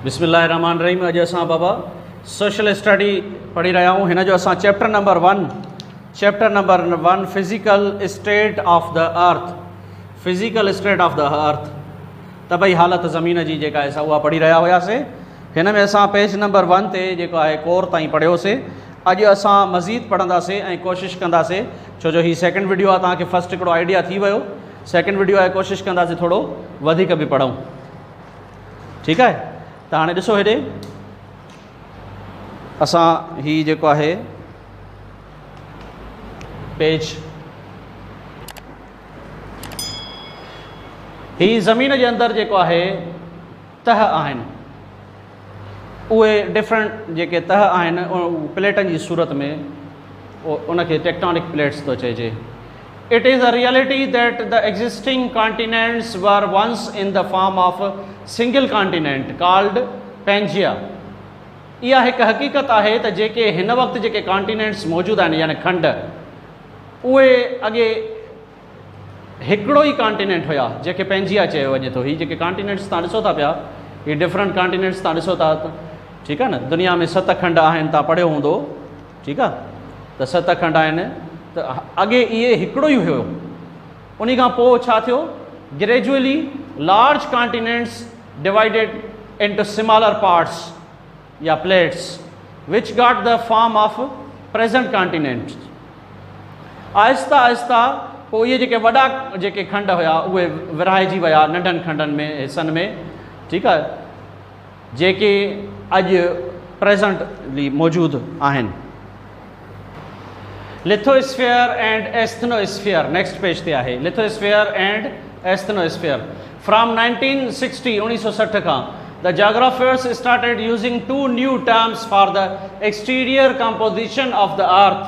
बिस्मिल्लाहिर्रहमानिर्रहीम। अॼु असां बाबा सोशल स्टडी पढ़ी रहिया आहियूं। हिन जो असां chapter number one physical state of the earth, physical state of the earth, तबई हालत ज़मीन जी जेका आहे उहा पढ़ी रहिया हुआसीं। हिन में असां पेज नंबर 1 ते जेको आहे कोर ताईं पढ़ियोसीं। अॼु असां मज़ीद पढ़ंदासीं ऐं कोशिशि कंदासीं, छो जो हीअ सेकेंड वीडियो आहे, तव्हांखे फस्ट हिकिड़ो आइडिया थी वियो। सेकेंड वीडियो आहे, कोशिशि कंदासीं थोरो वधीक बि पढ़ूं, ठीकु आहे। त हाणे ॾिसो, हेॾे असां हीअ जेको आहे पेज, हीअ ज़मीन जे अंदरि जेको आहे तह आहिनि, उहे डिफरेंट जेके तह आहिनि प्लेटनि जी सूरत में, उनखे टेक्टोनिक प्लेट्स थो चइजे। It is a reality that the existing continents were once in the form of a single continent called Pangaea. इहा हिकु हक़ीक़त आहे त जेके हिन वक़्तु जेके कॉन्टिनेंट्स मौजूदु आहिनि, यानी खंड, उहे अॻे हिकिड़ो ई कॉन्टिनेंट हुया जेके पेंजिया चयो वञे थो। हीअ जेके कॉन्टिनेंट्स तव्हां ॾिसो था पिया, हीअ डिफरेंट कॉन्टिनेंट्स तव्हां ॾिसो था, ठीकु आहे न। दुनिया में 7 खंड आहिनि, तव्हां पढ़ियो हूंदो, ठीकु आहे। त 7 खंड आहिनि, त अॻे इहे हिकिड़ो ई हुयो। उन खां पोइ छा थियो, gradually large continents divided into smaller parts या plates which got the form of present continents. आहिस्ता आहिस्ता पोइ इहे जेके वॾा जेके खंड हुया उहे विरहाइजी विया नंढनि खंडनि में, हिसनि में, ठीकु आहे, जेके अॼु प्रेजेंटली मौजूदु आहिनि। Lithosphere and asthenosphere, next page ते आहे। Lithosphere and asthenosphere. फ्रॉम 1960 खां the geographers started using 2 new terms for the exterior composition of the earth.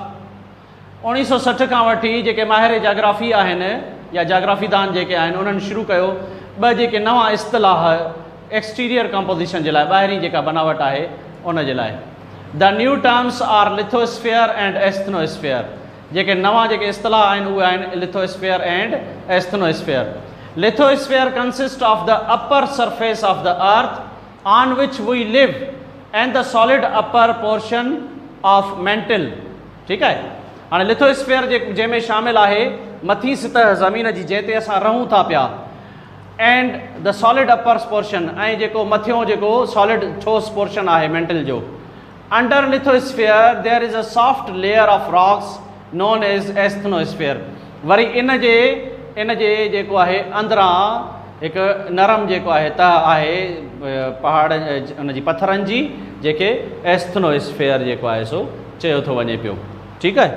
1960 खां वठी जेके माहिर जोग्राफी आहिनि या जोग्राफीदान जेके आहिनि, उन्हनि शुरू कयो 2 जेके नवां इस्तिलाह एक्सटीरियर कंपोजिशन जे लाइ, ॿाहिरीं जेका बनावट आहे उन जे लाइ। The new terms are lithosphere and asthenosphere. जेके नवां जेके इस्तिलाह आहिनि उहे आहिनि lithosphere and asthenosphere. Lithosphere consist of the upper surface of the earth on which we live and the solid upper portion of mantle, ठीकु आहे। हाणे लिथोस्फीयर जंहिंमें शामिल आहे मथी सतह ज़मीन जी जंहिं ते असां रहूं था पिया, and the solid upper portion, ऐं जेको मथियों जेको सॉलिड ठोस पोर्शन आहे मेंटल जो। Under lithosphere there is a soft layer of rocks known as asthenosphere. वरी इन जे जेको आहे अंदरां हिकु नरम जेको आहे तह आहे पहाड़ उन जी पथरनि जी, जेके एस्थनोस्फीयर जेको आहे सो चयो थो वञे पियो, ठीकु आहे।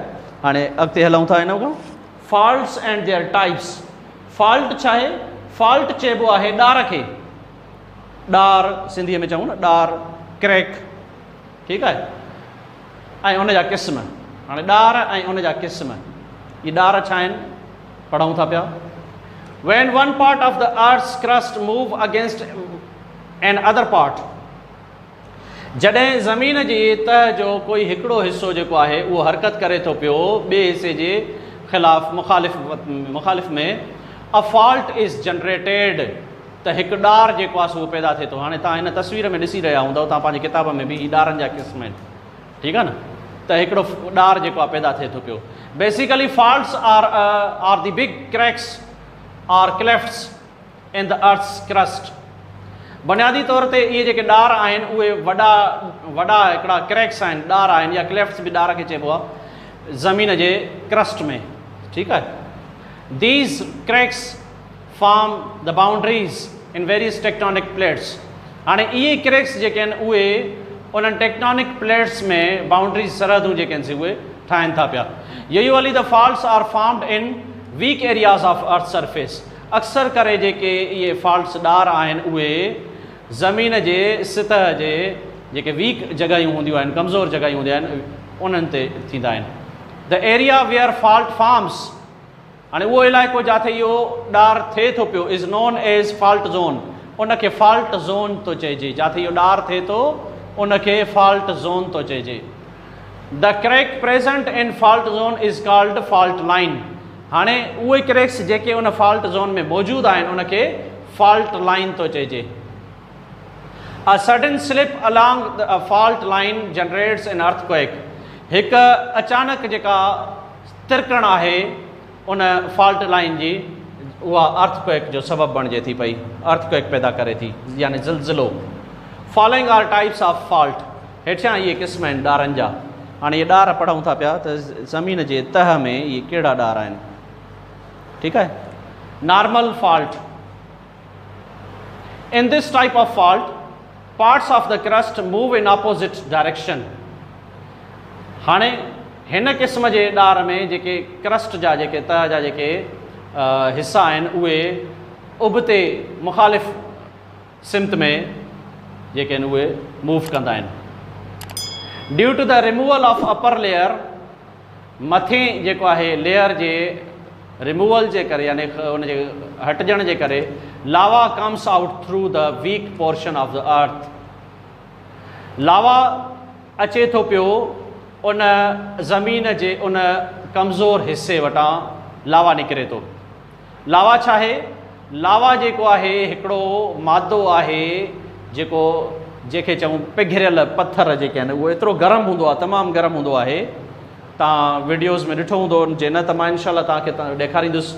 हाणे अॻिते हलूं था हिन खां। Faults and there types. Fault छा आहे? फॉल्ट चइबो आहे ॾार खे, ॾार सिंधीअ में चऊं न, ॾार, क्रैक, ठीकु आहे, ऐं उन जा क़िस्म। हाणे ॾार ऐं उन जा क़िस्म, इहे ॾार छा आहिनि पढ़ूं था पिया। When one part of the earth's crust move against an other part, जॾहिं ज़मीन जी तह जो कोई हिकिड़ो हिसो जेको आहे उहो हरकत करे थो पियो ॿिए हिसे जे ख़िलाफ़ मुखालिफ़ में, अ फॉल्ट इज़ जनरेटेड, त हिकु ॾार जेको आहे उहो पैदा थिए थो। हाणे तव्हां हिन तस्वीर में ॾिसी रहिया हूंदव, तव्हां पंहिंजी किताब में बि ॾारनि जा क़िस्म आहिनि, ठीकु आहे न। त हिकिड़ो ॾार जेको आहे पैदा थिए थो पियो। Basically faults are the big cracks or clefts in the earth's crust. बुनियादी तौर ते इहे जेके ॾार आहिनि उहे वॾा हिकिड़ा क्रैक्स आहिनि, ॾार आहिनि, या क्लेफ्ट्स बि ॾार खे चइबो आहे ज़मीन जे क्रस्ट में, ठीकु आहे। These cracks form the boundaries in various tectonic plates. हाणे इहे क्रैक्स जेके आहिनि उहे उन्हनि टेक्टोनिक प्लेट्स में बाउंड्रीज़, सरहदूं जेके आहिनि उहे ठाहिनि था पिया। Usually the faults are formed in weak areas of earth surface. अक्सर करे जेके इहे फॉल्ट्स ॾार आहिनि उहे ज़मीन जे सतह जे जेके वीक जॻहियूं हूंदियूं आहिनि, कमज़ोर जॻहियूं हूंदियूं आहिनि, उन्हनि ते थींदा आहिनि। The area where fault forms, हाणे उहो इलाइक़ो जिथे इहो ॾार थिए थो पियो, is known as fault zone. उनखे फॉल्ट ज़ोन थो चइजे, जिथे इहो ॾार थिए थो उनखे फॉल्ट ज़ोन थो चइजे। The crack present in fault zone is called fault line. हाणे उहे क्रैक्स जेके उन फॉल्ट ज़ोन में मौजूदु आहिनि उनखे फॉल्ट लाइन थो चइजे। A sudden slip along the fault line generates an earthquake. एक अचानक जेका तिरकण आहे उन फॉल्ट लाइन जी उहा अर्थक्वेक जो सबब बणिजे थी पई, अर्थक्वेक पैदा करे थी यानी ज़िलज़िलो। Following are types of fault, हेठियां इहे क़िस्म आहिनि ॾारनि जा। हाणे इहे ॾार पढ़ूं था पिया त ज़मीन जे तह में इहे कहिड़ा ॾार आहिनि, ठीकु आहे। Normal fault, in this type of fault parts of the crust move in opposite direction. हाणे हिन क़िस्म जे ॾार में जेके क्रस्ट जा जेके तह जा जेके हिस्सा आहिनि उहे उबते मुखालिफ़ सिमत में जेके आहिनि उहे मूव कंदा आहिनि। Due to the removal of upper layer, मथें जेको आहे लेयर जे रिमूवल जे करे यानी उनजे हटजण जे करे lava comes out through the weak portion of the earth. Lava अचे थो पियो उन ज़मीन जे उन कमज़ोर हिस्से वटां लावा निकिरे थो। लावा छा आहे? लावा जेको आहे हिकिड़ो मादो आहे जेको जंहिंखे चऊं पिघरियल पत्थर जेके आहिनि उहो एतिरो गरम हूंदो आहे, तमामु गरम हूंदो आहे। तव्हां वीडियोज़ में ॾिठो हूंदो, जे न त मां इनशाला तव्हांखे ॾेखारींदुसि,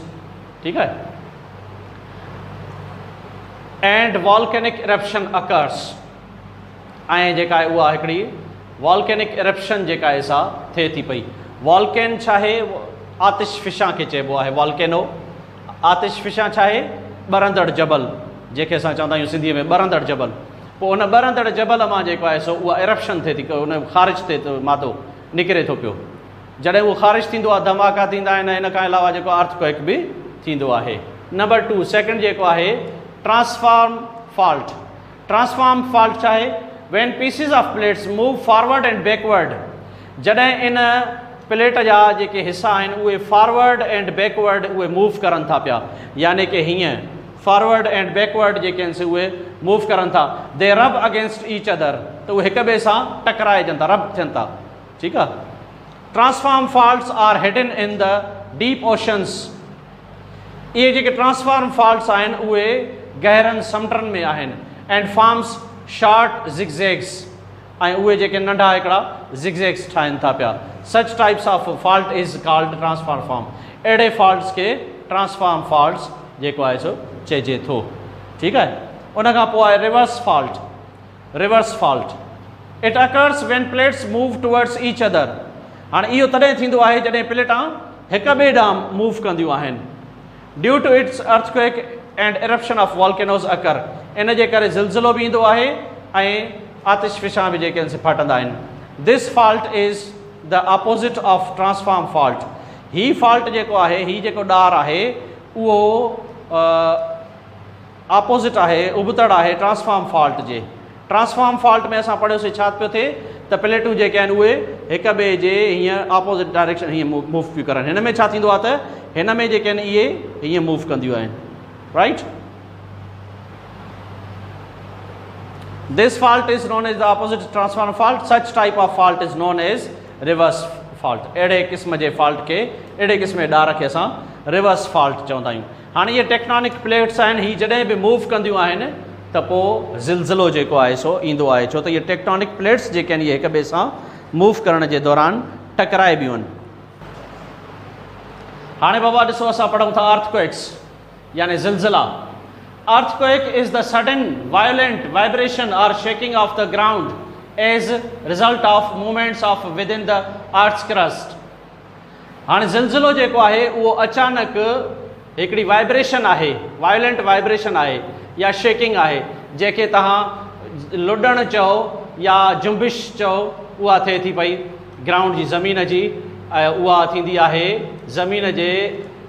ठीकु आहे। एंड वॉल्केनिक इरप्शन अकर्स, ऐं जेका आहे उहा हिकिड़ी वॉल्केनिक इरप्शन जेका आहे सा थिए थी पई। वॉल्केन छा आहे? आतिशफिशां खे चइबो आहे वॉल्केनो। आतिशफिशां छा आहे? ॿरंदड़ जबल, जंहिंखे असां चवंदा आहियूं सिंधीअ में ॿरंदड़ जबल। पोइ उन ॿरंदड़ जबल मां जेको आहे सो उहा इरप्शन थिए थी, उन ख़ारिज थिए थो, मादो निकिरे थो पियो। जॾहिं उहो ख़ारिज थींदो आहे धमाका थींदा आहिनि, इन खां अलावा जेको अर्थक्वेक बि थींदो आहे। नंबर 2 सेकंड जेको आहे ट्रांसफॉर्म फॉल्ट। ट्रांसफॉर्म फॉल्ट छा आहे? When pieces of plates move forward and backward, जॾहिं इन प्लेट जा जेके हिस्सा आहिनि उहे फॉरवर्ड एंड बैकवर्ड उहे मूव करनि था पिया, यानी कि हीअं फॉरवर्ड एंड बैकवर्ड जेके आहिनि उहे मूव करनि था। दे रब अगेंस्ट ईच अदर, त उहे हिक ॿिए सां टकराइजनि था, रब थियनि था, ठीकु आहे। Transform faults are hidden in the deep oceans. इहे जेके ट्रांसफॉर्म फॉल्ट्स आहिनि उहे गहरनि समुंडनि में आहिनि। एंड फॉर्म्स शॉर्ट ज़िगज़ैग्स, ऐं उहे जेके नंढा हिकिड़ा ज़िगज़ैग्स ठाहिनि था पिया। Such types of fault is called transform form. अहिड़े फॉल्ट्स खे ट्रांसफॉर्म फॉल्ट्स जेको आहे सो चइजे थो, ठीकु आहे। उन खां पोइ आहे reverse fault. Reverse fault it occurs when plates move towards each other. हाणे इहो तॾहिं थींदो आहे जॾहिं प्लेटां हिक ॿिए ॾांहुं मूव कंदियूं आहिनि। Due to its earthquake and eruption of volcanoes occur, इन जे करे ज़िलज़िलो बि ईंदो आहे ऐं आतिशफिशां बि जेके आहिनि फाटंदा आहिनि। This fault is the opposite of transform fault. ही फॉल्ट जेको आहे, ही जेको ॾार आहे उहो अपोज़िट आहे, उबतड़ आहे ट्रांसफॉर्म फॉल्ट जे। ट्रांसफॉर्म फॉल्ट में असां पढ़ियोसीं छा पियो थिए त प्लेटूं जेके आहिनि उहे हिक ॿिए जे हीअं अपोज़िट डायरेक्शन हीअं मूव पियूं करनि। हिन में छा थींदो आहे त हिन में जेके आहिनि इहे हीअं मूव कंदियूं आहिनि, right. This fault is known as the opposite transform fault. Such type of fault is known as reverse fault. अहिड़े क़िस्म जे फॉल्ट खे, अहिड़े क़िस्म जे ॾार खे असां रिवर्स फॉल्ट चवंदा आहियूं। हाणे इहे टेक्टोनिक प्लेट्स आहिनि, ही जॾहिं बि मूव कंदियूं आहिनि त पोइ ज़िलज़िलो जेको आहे सो ईंदो आहे, छो त इहे टेक्टोनिक प्लेट्स जेके आहिनि इहे हिक ॿिए सां मूव करण जे दौरान टकराइबियूं आहिनि। हाणे बाबा ॾिसो असां पढ़ूं था अर्थक्वेक्स यानी ज़िलज़िला। Earthquake is the sudden violent vibration or shaking of the ground as result of movements of within the earth's crust। हाणे ज़िलज़िलो जेको आहे उहो अचानक हिकिड़ी वाइब्रेशन आहे, वायलेंट वाइब्रेशन आहे या शेकिंग आहे, जंहिंखे तव्हां लुॾणु चओ या जुंबिश चओ, उहा थिए थी पई ग्राउंड जी, ज़मीन जी। उहा थींदी आहे ज़मीन जे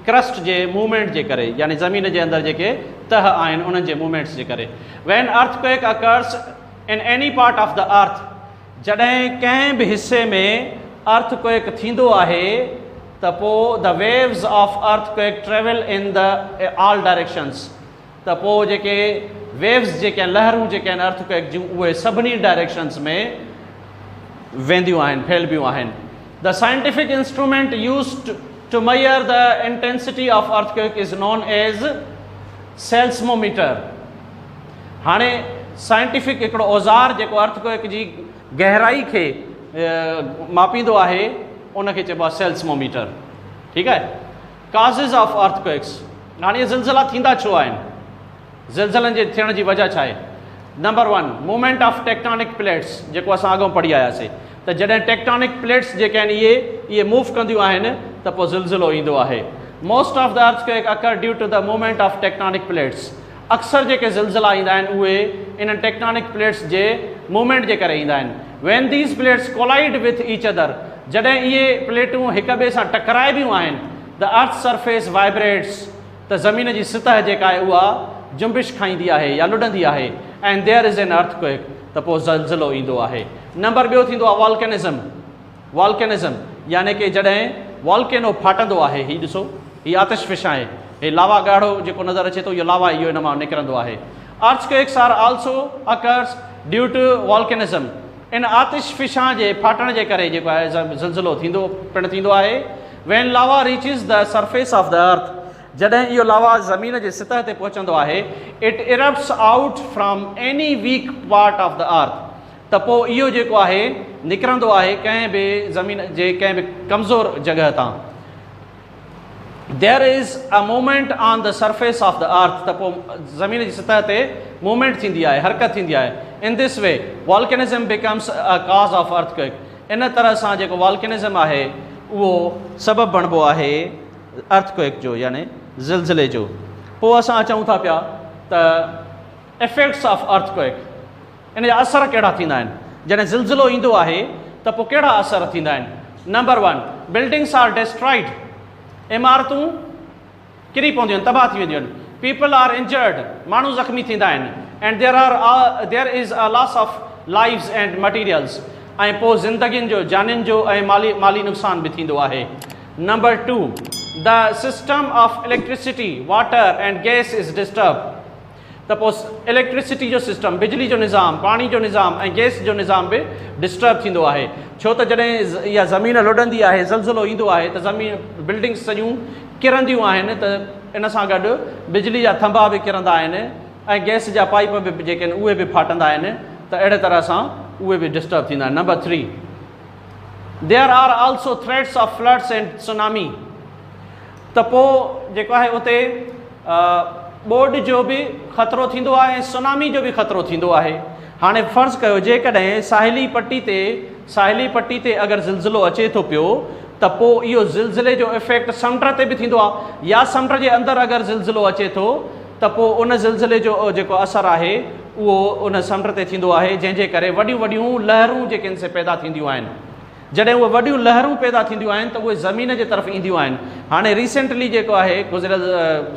क्रस्ट जे मूवमेंट जे करे, यानी ज़मीन जे अंदरि जेके तह आहिनि उन्हनि जे मूवमेंट्स जे करे। When earthquake occurs in any part of the earth, जॾहिं कंहिं बि हिस्से में अर्थक्वेक थींदो आहे त पोइ the waves of earthquake travel in the all directions, त पोइ जेके वेव्स जेके आहिनि, लहरूं जेके आहिनि अर्थक्वेक जूं, उहे सभिनी डायरेक्शंस में वेंदियूं आहिनि, फैलबियूं आहिनि। The scientific instrument used to measure the intensity of earthquake is known as seismometer। हाणे साइंटिफिक हिकिड़ो औज़ार जेको अर्थक्वेक जी गहराई खे मापींदो आहे उनखे चइबो आहे सेल्समोमीटर। ठीकु आहे। काज़िस ऑफ अर्थक्वेक्स, हाणे इहे ज़िलज़िला थींदा छो आहिनि, ज़िलज़िलनि जे थियण जी वजह छा आहे? Number 1 movement of tectonic plates, जेको असां अॻो पढ़ी आयासीं त जॾहिं टेक्टोनिक प्लेट्स जेके आहिनि इहे मूव कंदियूं आहिनि त पोइ ज़िलज़िलो ईंदो आहे। Most of the earthquake occur due to the movement of tectonic plates, अक्सर जेके ज़िलज़िला ईंदा आहिनि उहे इन्हनि टेक्टोनिक प्लेट्स जे मूवमेंट जे करे ईंदा आहिनि। When these plates collide with each other, जॾहिं इहे प्लेटूं हिक ॿिए सां टकराइबियूं आहिनि, द अर्थ सरफेस वाइब्रेट्स, त ज़मीन जी सतह जेका आहे उहा जुंबिश खाईंदी आहे या लुॾंदी आहे, and there is an earthquake, त पोइ ज़िलज़िलो ईंदो आहे। नंबर ॿियो थींदो आहे वॉल्केनिज़म। वॉल्केनिज़म यानी कि जॾहिं वॉल्केनो फाटंदो आहे, हीउ ॾिसो हीउ आतिशफ़िश आहे, हीउ लावा ॻाढ़ो जेको नज़र अचे थो इहो लावा इहो इन मां निकिरंदो आहे। Earthquakes are also occurs due to volcanism, इन आतिशफ़िशां जे फाटण जे करे जेको आहे ज़िलज़िलो थींदो पिणु थींदो आहे। When lava reaches the surface of the earth, जॾहिं इहो लावा ज़मीन जे सतह ते पहुचंदो आहे, it erupts out from any weak part of the earth, त पोइ इहो जेको आहे निकिरंदो आहे कंहिं बि ज़मीन जे कंहिं बि कमज़ोर जॻह तां। There is a movement on the surface of the earth, त पोइ ज़मीन जी सतह ते मूवमेंट थींदी आहे, हरकत थींदी आहे। In this way वॉल्केनिज़म becomes a काज़ ऑफ अर्थक्वेक, इन तरह सां जेको वॉल्केनिज़म आहे उहो सबबु बणिबो आहे अर्थक्वेक जो, यानी ज़िलज़िले जो। पोइ असां चऊं था पिया त इफेक्ट्स ऑफ अर्थक्वेक, इन जा असर कहिड़ा थींदा आहिनि, जॾहिं ज़िलज़िलो ईंदो आहे त पोइ कहिड़ा असर थींदा आहिनि। नंबर 1 बिल्डिंग्स आर डिस्ट्रॉइड, इमारतूं किरी पवंदियूं आहिनि, तबाह थी वेंदियूं आहिनि। पीपल आर इंजर्ड, माण्हू ज़ख़्मी थींदा आहिनि। And there is a loss of lives and materials, ऐं पोइ ज़िंदगियुनि जो जानियुनि जो ऐं माली नुक़सान बि थींदो आहे। Number 2 the system of electricity water and gas is disturb, त पोइ इलेक्ट्रिसिटी जो सिस्टम, बिजली जो निज़ाम, पाणी जो निज़ाम ऐं गैस जो निज़ाम बि डिस्टर्ब थींदो आहे। छो त जॾहिं इहा ज़मीन लुॾंदी आहे, ज़िलज़िलो ईंदो आहे त ज़मीन बिल्डिंग्स सॼियूं किरंदियूं आहिनि, त इन सां गॾु बिजली जा थंभा बि किरंदा आहिनि ऐं गैस जा पाइप बि जेके आहिनि उहे बि फाटंदा आहिनि, त अहिड़े तरह सां उहे बि डिस्टर्ब थींदा आहिनि। Number 3 there are also threats of floods and tsunami, त पोइ जेको आहे उते ॿोॾ जो बि ख़तरो थींदो आहे ऐं सुनामी जो बि ख़तरो थींदो आहे। हाणे फ़र्ज़ु कयो जेकॾहिं साहिली पट्टी ते अगरि ज़िलज़िलो अचे थो पियो त पोइ इहो ज़िलज़िले जो इफेक्ट समुंड ते बि थींदो आहे, या समुंड जे अंदरि अगरि ज़िलज़िलो अचे थो त पोइ उन ज़िलज़िले जो जेको असरु आहे उहो उन समुंड ते थींदो आहे, जंहिंजे करे वॾियूं वॾियूं लहरूं जेके आहिनि से पैदा थींदियूं आहिनि। जॾहिं उहे वॾियूं लहरूं पैदा थींदियूं आहिनि त उहे ज़मीन जे तरफ़ ईंदियूं आहिनि। हाणे रिसेंटली जेको आहे गुज़िरियल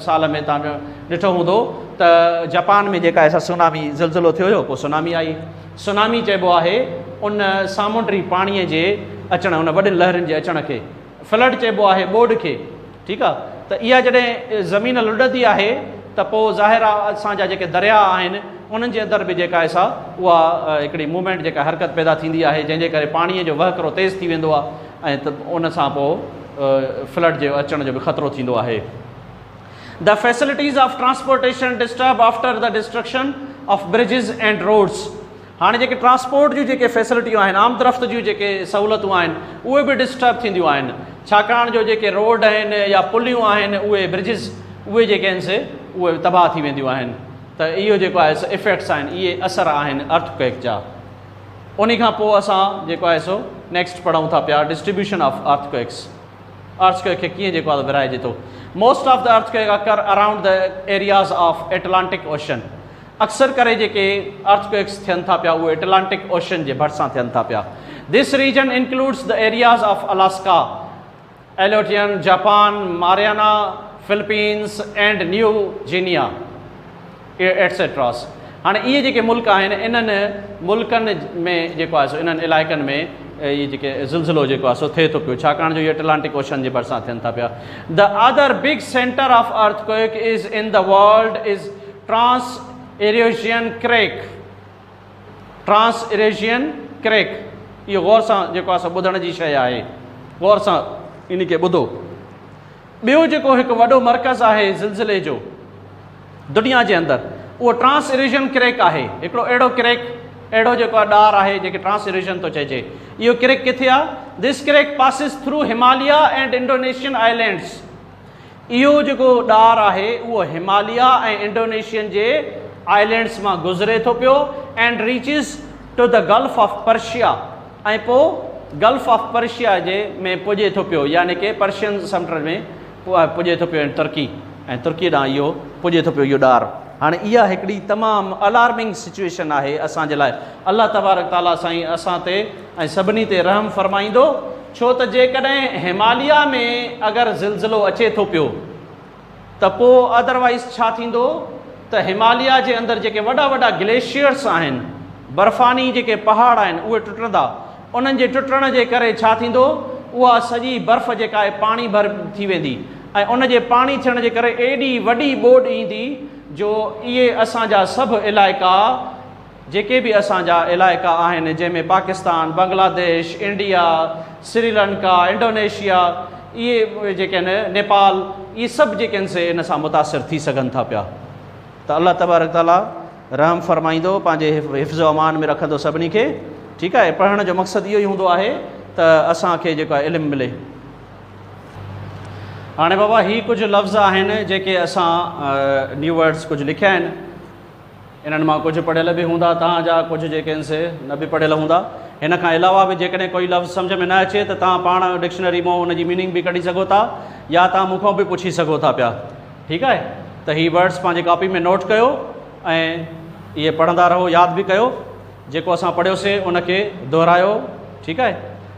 साल में तव्हां ॾिठो हूंदो त जापान में जेका आहे सुनामी ज़िलज़िलो थियो हुयो, पोइ सुनामी आई। सुनामी चइबो आहे उन सामुंडी पाणीअ जे अचणु, उन वॾियुनि लहरुनि जे अचण खे। फ्लड चइबो आहे ॿोॾ खे। ठीकु आहे, त इहा जॾहिं ज़मीन लुॾंदी आहे त पोइ ज़ाहिर आहे असांजा जेके दरिया आहिनि उन्हनि जे अंदरि बि जेका आहे सा उहा हिकिड़ी मूवमेंट जेका हरकत पैदा थींदी आहे, जंहिंजे करे पाणीअ जो वहकिरो तेज़ थी वेंदो आहे ऐं त उन सां पोइ फ्लड जे अचण जो बि ख़तरो थींदो आहे। The facilities of transportation disturb after the destruction of bridges and roads, हाणे जेके ट्रांसपोर्ट जूं जेके फैसिलिटियूं आहिनि, आमदरफ़्त जूं जेके सहूलियतूं आहिनि उहे बि डिस्टर्ब थींदियूं आहिनि, छाकाणि जो जेके रोड आहिनि या पुलियूं आहिनि उहे ब्रिजिस उहे जेके आहिनि से उहे तबाह थी वेंदियूं आहिनि। त इहो जेको आहे सो इफेक्ट्स आहिनि, इहे असर आहिनि अर्थक्वेक जा। उन खां पोइ असां जेको आहे सो नेक्स्ट पढ़ूं था पिया डिस्ट्रीब्यूशन ऑफ अर्थक्वेक्स, अर्थक्वेक खे कीअं जेको आहे विराइजे थो। Most of the earthquake occur around the areas of Atlantic ocean, अक्सर करे जेके अर्थक्वेक्स थियनि था पिया उहे एटलांटिक ओशन जे भरिसां थियनि था पिया। This region includes the areas of Alaska, Aleutian, Japan, Mariana, Philippines and New Guinea etcetera. हाणे इहे जेके मुल्क आहिनि इन्हनि मुल्कनि में जेको आहे सो इन्हनि इलाइक़नि में इहे जेके ज़िलज़िलो जेको आहे सो थिए थो पियो, छाकाणि जो इहे एटलांटिक ओशन जे भरिसां थियनि था पिया। The other big centre of earthquake is in the world is trans Eurasian crack, trans Eurasian crack. इहो गौर सां जेको आहे सो ॿुधण जी शइ आहे, गौर सां इन खे ॿुधो। ॿियो जेको हिकु वॾो मर्कज़ आहे ज़िलज़िले जो दुनिया जे अंदरि उहो ट्रांस इरेजन क्रैक आहे, हिकिड़ो अहिड़ो क्रैक, अहिड़ो जेको आहे ॾार आहे जेके ट्रांस इरेजन थो चइजे। इहो क्रैक किथे आहे? This crack passes through Himalaya and Indonesian islands. इहो जेको ॾार आहे उहो हिमालय ऐं इंडोनेशियन जे आइलैंड्स मां गुज़रे थो पियो and reaches to the gulf of Persia, ऐं पोइ गल्फ ऑफ पर्शिया जे में पुॼे थो पियो, यानी कि पर्शियन समुंड में पुॼे थो पियो तुर्की, ऐं तुर्की ॾांहुं इहो पुॼे थो पियो इहो ॾार। हाणे इहा हिकिड़ी तमामु अलार्मिंग सिचुएशन आहे असांजे लाइ। अल्लाह तबारक ताला साईं असां ते ऐं सभिनी ते रहम फरमाईंदो, छो त जेकॾहिं हिमालय में अगरि ज़िलज़िलो अचे थो पियो त पोइ अदरवाइज़ छा थींदो त हिमालय जे अंदरि जेके वॾा वॾा ग्लेशियर्स आहिनि, बर्फ़ानी जेके पहाड़ आहिनि उहे टुटंदा। उन्हनि जे टुटण जे करे छा थींदो, उहा सॼी बर्फ़ जेका आहे पाणी भर थी वेंदी, ऐं उन जे पाणी थियण जे करे एॾी वॾी ॿोॾि ईंदी जो इहे असांजा सभु इलाइक़ा जेके बि असांजा इलाइक़ा आहिनि, जंहिंमें पाकिस्तान, बांग्लादेश, इंडिया, श्रीलंका, इंडोनेशिया, इहे जेके आहिनि नेपाल, इहे सभु जेके आहिनि से इन सां मुतासिर थी सघनि था पिया। त अल्लाह तबारक ताला रहम फरमाईंदो, पंहिंजे हिफ़्ज़ अमान में रखंदो सभिनी खे। ठीकु आहे, पढ़ण जो मक़सदु इहो ई हूंदो आहे त असांखे जेको आहे इल्मु मिले। हाणे बाबा ही कुझु लफ़्ज़ आहिनि जेके असां न्यू वर्ड्स कुझु लिखिया आहिनि, इन्हनि मां कुझु पढ़ियल बि हूंदा तव्हांजा, कुझु जेके आहिनि से न बि पढ़ियल हूंदा। हिन खां अलावा बि जेकॾहिं कोई लफ़्ज़ सम्झ में न अचे त तव्हां पाण डिक्शनरी मां उन जी मीनिंग बि कढी सघो था, या तव्हां मूंखां बि पुछी सघो था पिया। ठीकु आहे, त ही वर्ड्स पंहिंजी कॉपी में नोट कयो ऐं इहे पढ़ंदा रहो, यादि बि कयो, जेको असां पढ़ियोसीं उनखे दोहरायो। ठीकु आहे,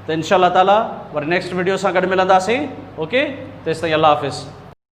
त इंशाअल्लाह ताला वरी नेक्स्ट वीडियो सां गॾु मिलंदासीं। ओके, तेसिताईं अल्लाह हाफ़िज़।